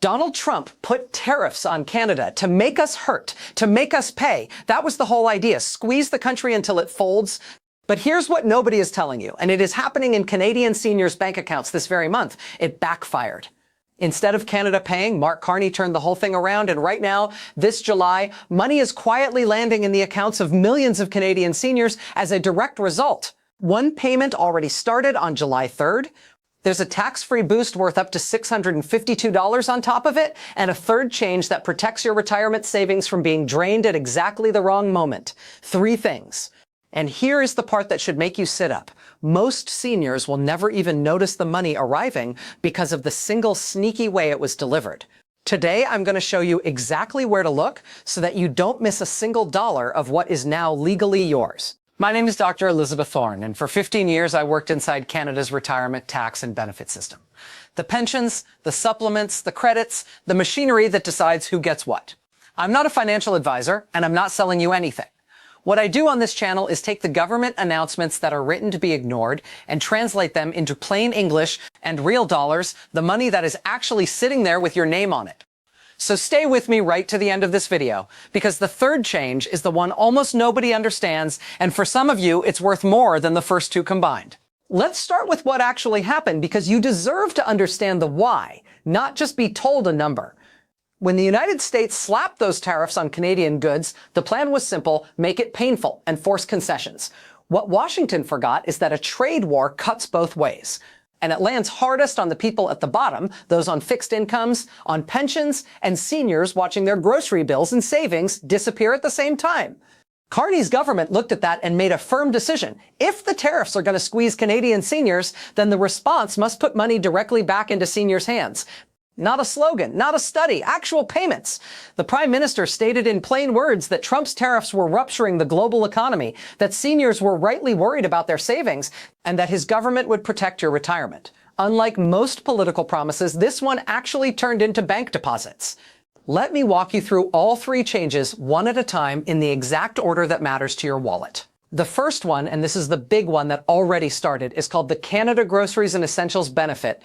Donald Trump put tariffs on Canada to make us hurt, to make us pay. That was the whole idea. Squeeze the country until it folds. But here's what nobody is telling you, and it is happening in Canadian seniors' bank accounts this very month. It backfired. Instead of Canada paying, Mark Carney turned the whole thing around, and right now, this July, money is quietly landing in the accounts of millions of Canadian seniors as a direct result. One payment already started on July 3rd. There's a tax-free boost worth up to $652 on top of it, and a third change that protects your retirement savings from being drained at exactly the wrong moment. 3 things. And here is the part that should make you sit up. Most seniors will never even notice the money arriving because of the single sneaky way it was delivered. Today, I'm going to show you exactly where to look so that you don't miss a single dollar of what is now legally yours. My name is Dr. Elizabeth Thorne, and for 15 years, I worked inside Canada's retirement tax and benefit system. The pensions, the supplements, the credits, the machinery that decides who gets what. I'm not a financial advisor, and I'm not selling you anything. What I do on this channel is take the government announcements that are written to be ignored and translate them into plain English and real dollars, the money that is actually sitting there with your name on it. So stay with me right to the end of this video, because the third change is the one almost nobody understands, and for some of you, it's worth more than the first 2 combined. Let's start with what actually happened, because you deserve to understand the why, not just be told a number. When the United States slapped those tariffs on Canadian goods, the plan was simple: make it painful and force concessions. What Washington forgot is that a trade war cuts both ways. And it lands hardest on the people at the bottom, those on fixed incomes, on pensions, and seniors watching their grocery bills and savings disappear at the same time. Carney's government looked at that and made a firm decision. If the tariffs are going to squeeze Canadian seniors, then the response must put money directly back into seniors' hands. Not a slogan, not a study, actual payments. The Prime Minister stated in plain words that Trump's tariffs were rupturing the global economy, that seniors were rightly worried about their savings, and that his government would protect your retirement. Unlike most political promises, this one actually turned into bank deposits. Let me walk you through all 3 changes one at a time in the exact order that matters to your wallet. The first one, and this is the big one that already started, is called the Canada Groceries and Essentials Benefit.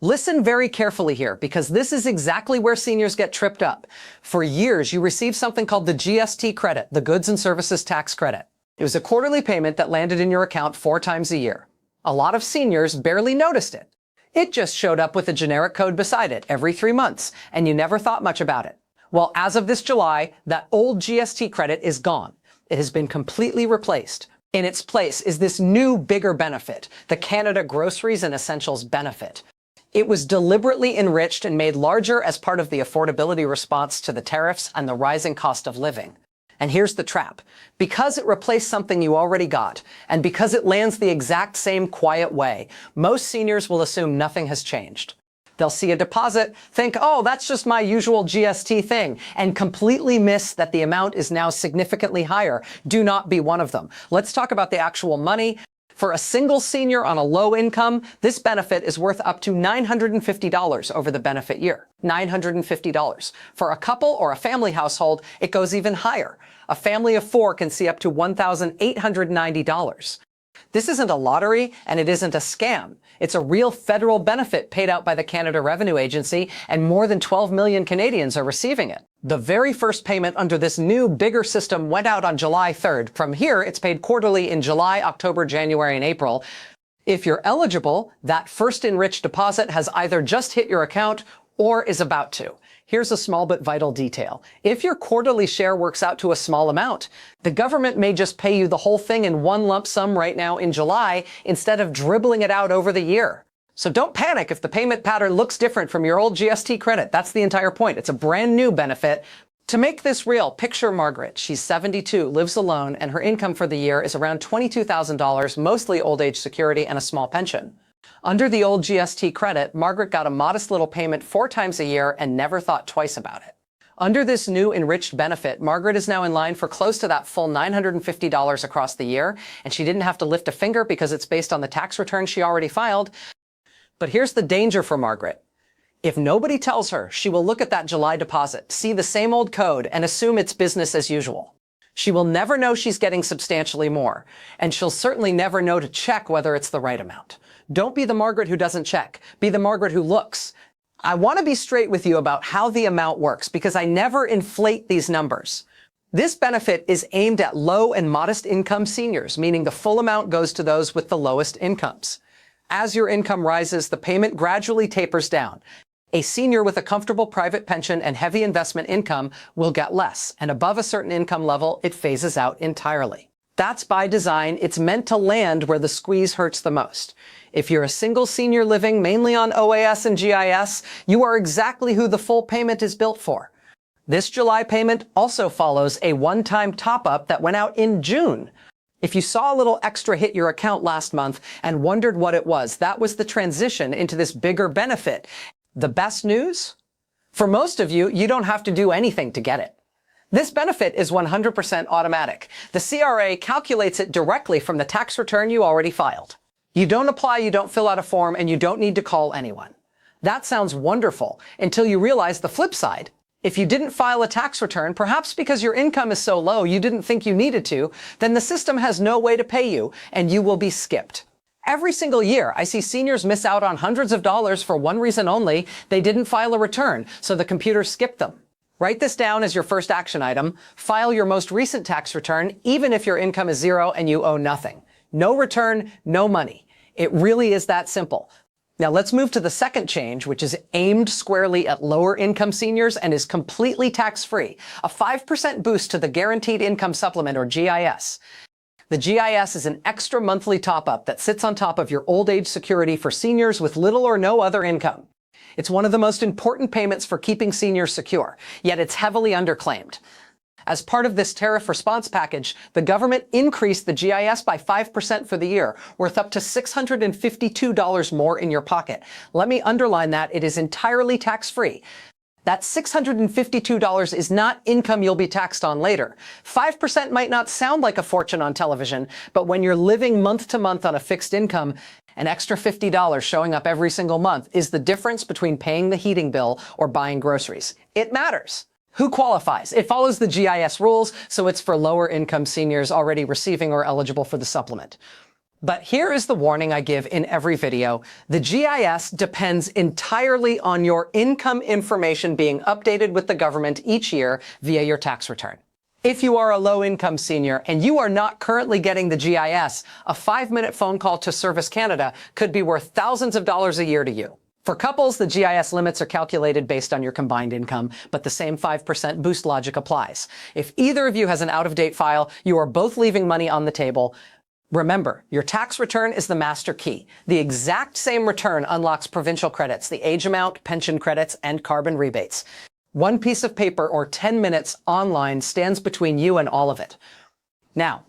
Listen very carefully here, because this is exactly where seniors get tripped up. For years, you received something called the GST credit, the Goods and Services Tax Credit. It was a quarterly payment that landed in your account 4 times a year. A lot of seniors barely noticed it. It just showed up with a generic code beside it every 3 months, and you never thought much about it. Well, as of this July, that old GST credit is gone. It has been completely replaced. In its place is this new, bigger benefit, the Canada Groceries and Essentials Benefit. It was deliberately enriched and made larger as part of the affordability response to the tariffs and the rising cost of living. And here's the trap. Because it replaced something you already got, and because it lands the exact same quiet way, most seniors will assume nothing has changed. They'll see a deposit, think, oh, that's just my usual GST thing, and completely miss that the amount is now significantly higher. Do not be one of them. Let's talk about the actual money. For a single senior on a low income, this benefit is worth up to $950 over the benefit year. $950. For a couple or a family household, it goes even higher. A family of 4 can see up to $1,890. This isn't a lottery, and it isn't a scam. It's a real federal benefit paid out by the Canada Revenue Agency, and more than 12 million Canadians are receiving it. The very first payment under this new, bigger system went out on July 3rd. From here, it's paid quarterly in July, October, January, and April. If you're eligible, that first enriched deposit has either just hit your account or is about to. Here's a small but vital detail. If your quarterly share works out to a small amount, the government may just pay you the whole thing in one lump sum right now in July instead of dribbling it out over the year. So don't panic if the payment pattern looks different from your old GST credit. That's the entire point. It's a brand new benefit. To make this real, picture Margaret. She's 72, lives alone, and her income for the year is around $22,000, mostly old age security and a small pension. Under the old GST credit, Margaret got a modest little payment 4 times a year and never thought twice about it. Under this new enriched benefit, Margaret is now in line for close to that full $950 across the year, and she didn't have to lift a finger because it's based on the tax return she already filed. But here's the danger for Margaret. If nobody tells her, she will look at that July deposit, see the same old code, and assume it's business as usual. She will never know she's getting substantially more, and she'll certainly never know to check whether it's the right amount. Don't be the Margaret who doesn't check. Be the Margaret who looks. I want to be straight with you about how the amount works because I never inflate these numbers. This benefit is aimed at low and modest income seniors, meaning the full amount goes to those with the lowest incomes. As your income rises, the payment gradually tapers down. A senior with a comfortable private pension and heavy investment income will get less, and above a certain income level, it phases out entirely. That's by design. It's meant to land where the squeeze hurts the most. If you're a single senior living mainly on OAS and GIS, you are exactly who the full payment is built for. This July payment also follows a one-time top-up that went out in June. If you saw a little extra hit your account last month and wondered what it was, that was the transition into this bigger benefit. The best news? For most of you, you don't have to do anything to get it. This benefit is 100% automatic. The CRA calculates it directly from the tax return you already filed. You don't apply, you don't fill out a form, and you don't need to call anyone. That sounds wonderful until you realize the flip side. If you didn't file a tax return, perhaps because your income is so low you didn't think you needed to, then the system has no way to pay you, and you will be skipped. Every single year, I see seniors miss out on hundreds of dollars for one reason only: they didn't file a return, so the computer skipped them. Write this down as your first action item. File your most recent tax return, even if your income is zero and you owe nothing. No return, no money. It really is that simple. Now let's move to the second change, which is aimed squarely at lower income seniors and is completely tax-free. A 5% boost to the Guaranteed Income Supplement, or GIS. The GIS is an extra monthly top-up that sits on top of your old age security for seniors with little or no other income. It's one of the most important payments for keeping seniors secure, yet it's heavily underclaimed. As part of this tariff response package, the government increased the GIS by 5% for the year, worth up to $652 more in your pocket. Let me underline that it is entirely tax-free. That $652 is not income you'll be taxed on later. 5% might not sound like a fortune on television, but when you're living month to month on a fixed income, an extra $50 showing up every single month is the difference between paying the heating bill or buying groceries. It matters. Who qualifies? It follows the GIS rules, so it's for lower income seniors already receiving or eligible for the supplement. But here is the warning I give in every video. The GIS depends entirely on your income information being updated with the government each year via your tax return. If you are a low-income senior and you are not currently getting the GIS, a 5-minute phone call to Service Canada could be worth thousands of dollars a year to you. For couples, the GIS limits are calculated based on your combined income, but the same 5% boost logic applies. If either of you has an out-of-date file, you are both leaving money on the table. Remember, your tax return is the master key. The exact same return unlocks provincial credits, the age amount, pension credits, and carbon rebates. One piece of paper or 10 minutes online stands between you and all of it. Now,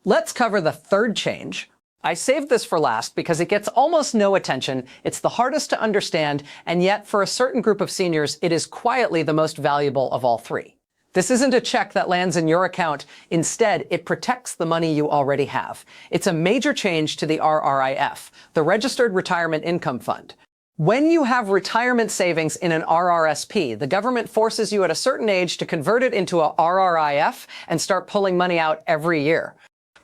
let's cover the third change. I saved this for last because it gets almost no attention, it's the hardest to understand, and yet for a certain group of seniors, it is quietly the most valuable of all three. This isn't a check that lands in your account. Instead, it protects the money you already have. It's a major change to the RRIF, the Registered Retirement Income Fund. When you have retirement savings in an RRSP, the government forces you at a certain age to convert it into a RRIF and start pulling money out every year.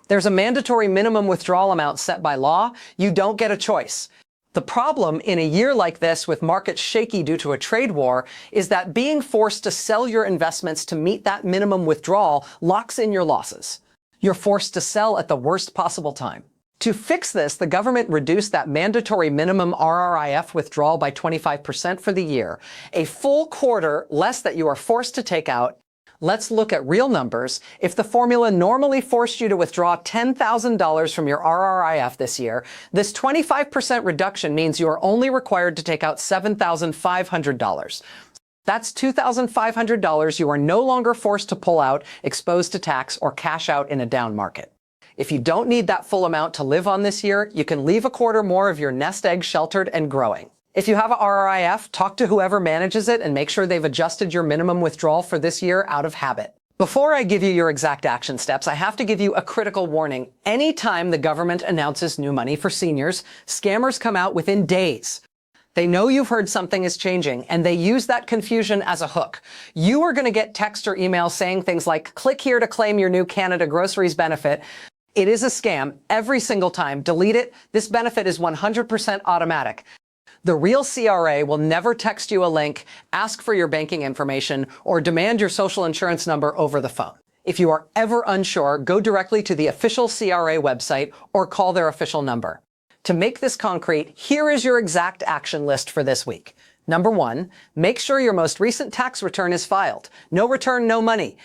There's a mandatory minimum withdrawal amount set by law. You don't get a choice. The problem in a year like this, with markets shaky due to a trade war, is that being forced to sell your investments to meet that minimum withdrawal locks in your losses. You're forced to sell at the worst possible time. To fix this, the government reduced that mandatory minimum RRIF withdrawal by 25% for the year, a full quarter less that you are forced to take out. Let's look at real numbers. If the formula normally forced you to withdraw $10,000 from your RRIF this year, this 25% reduction means you are only required to take out $7,500. That's $2,500 you are no longer forced to pull out, exposed to tax, or cash out in a down market. If you don't need that full amount to live on this year, you can leave a quarter more of your nest egg sheltered and growing. If you have a RRIF, talk to whoever manages it and make sure they've adjusted your minimum withdrawal for this year out of habit. Before I give you your exact action steps, I have to give you a critical warning. Anytime the government announces new money for seniors, scammers come out within days. They know you've heard something is changing, and they use that confusion as a hook. You are going to get text or email saying things like, click here to claim your new Canada Groceries benefit. It is a scam every single time. Delete it. This benefit is 100% automatic. The real CRA will never text you a link, ask for your banking information, or demand your social insurance number over the phone. If you are ever unsure, go directly to the official CRA website or call their official number. To make this concrete, here is your exact action list for this week. Number 1, make sure your most recent tax return is filed. No return, no money.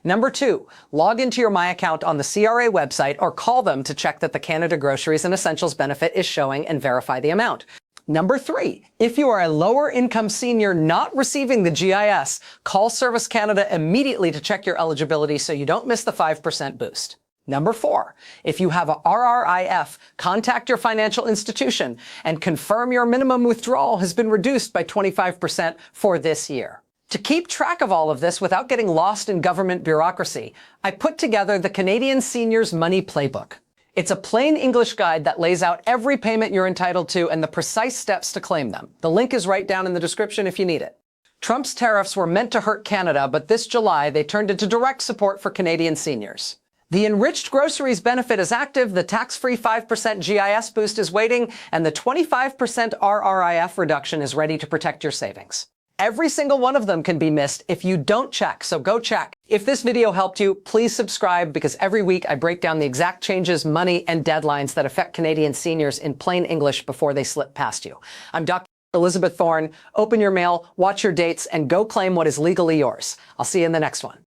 Number 2, log into your My Account on the CRA website or call them to check that the Canada Groceries and Essentials benefit is showing and verify the amount. Number 3, if you are a lower income senior not receiving the GIS, call Service Canada immediately to check your eligibility so you don't miss the 5% boost. Number 4, if you have a RRIF, contact your financial institution and confirm your minimum withdrawal has been reduced by 25% for this year. To keep track of all of this without getting lost in government bureaucracy, I put together the Canadian Seniors Money Playbook. It's a plain English guide that lays out every payment you're entitled to and the precise steps to claim them. The link is right down in the description if you need it. Trump's tariffs were meant to hurt Canada, but this July they turned into direct support for Canadian seniors. The Enriched Groceries benefit is active, the tax-free 5% GIS boost is waiting, and the 25% RRIF reduction is ready to protect your savings. Every single one of them can be missed if you don't check, so go check. If this video helped you, please subscribe because every week I break down the exact changes, money, and deadlines that affect Canadian seniors in plain English before they slip past you. I'm Dr. Elizabeth Thorne. Open your mail, watch your dates, and go claim what is legally yours. I'll see you in the next one.